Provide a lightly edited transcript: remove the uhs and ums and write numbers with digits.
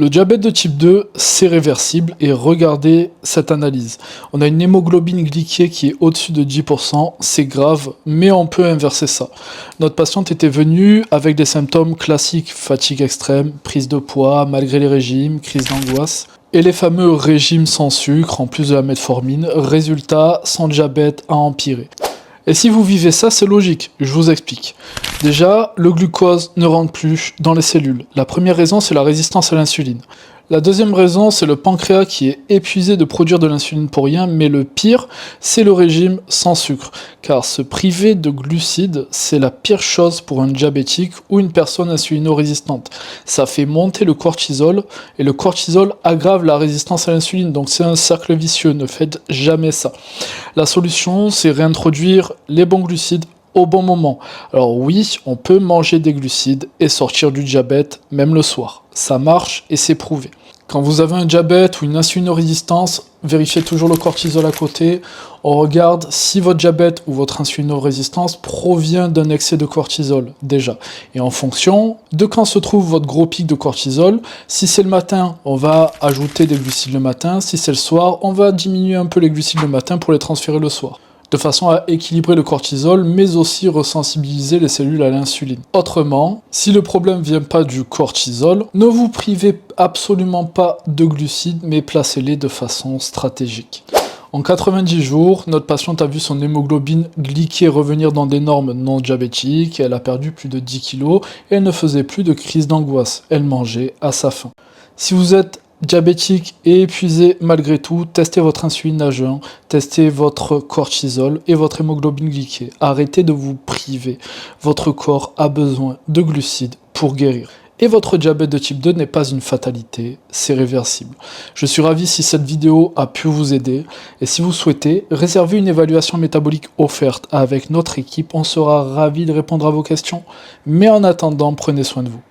Le diabète de type 2, c'est réversible et regardez cette analyse. On a une hémoglobine glyquée qui est au-dessus de 10%, c'est grave, mais on peut inverser ça. Notre patiente était venue avec des symptômes classiques, fatigue extrême, prise de poids malgré les régimes, crise d'angoisse. Et les fameux régimes sans sucre, en plus de la metformine, résultat, son diabète a empiré. Et si vous vivez ça, c'est logique, je vous explique. Déjà, le glucose ne rentre plus dans les cellules. La première raison, c'est la résistance à l'insuline. La deuxième raison, c'est le pancréas qui est épuisé de produire de l'insuline pour rien, mais le pire, c'est le régime sans sucre. Car se priver de glucides, c'est la pire chose pour un diabétique ou une personne insulino-résistante. Ça fait monter le cortisol, et le cortisol aggrave la résistance à l'insuline, donc c'est un cercle vicieux, ne faites jamais ça. La solution, c'est réintroduire les bons glucides au bon moment. Alors oui, on peut manger des glucides et sortir du diabète, même le soir. Ça marche et c'est prouvé. Quand vous avez un diabète ou une insulinorésistance, vérifiez toujours le cortisol à côté. On regarde si votre diabète ou votre insulinorésistance provient d'un excès de cortisol, déjà. Et en fonction de quand se trouve votre gros pic de cortisol, si c'est le matin, on va ajouter des glucides le matin. Si c'est le soir, on va diminuer un peu les glucides le matin pour les transférer le soir, de façon à équilibrer le cortisol, mais aussi resensibiliser les cellules à l'insuline. Autrement, si le problème ne vient pas du cortisol, ne vous privez absolument pas de glucides, mais placez-les de façon stratégique. En 90 jours, notre patiente a vu son hémoglobine glyquée revenir dans des normes non diabétiques, elle a perdu plus de 10 kg et elle ne faisait plus de crise d'angoisse, elle mangeait à sa faim. Si vous êtes diabétique et épuisé malgré tout, testez votre insuline à jeun, testez votre cortisol et votre hémoglobine glyquée. Arrêtez de vous priver. Votre corps a besoin de glucides pour guérir. Et votre diabète de type 2 n'est pas une fatalité, c'est réversible. Je suis ravi si cette vidéo a pu vous aider. Et si vous souhaitez, réservez une évaluation métabolique offerte avec notre équipe. On sera ravis de répondre à vos questions. Mais en attendant, prenez soin de vous.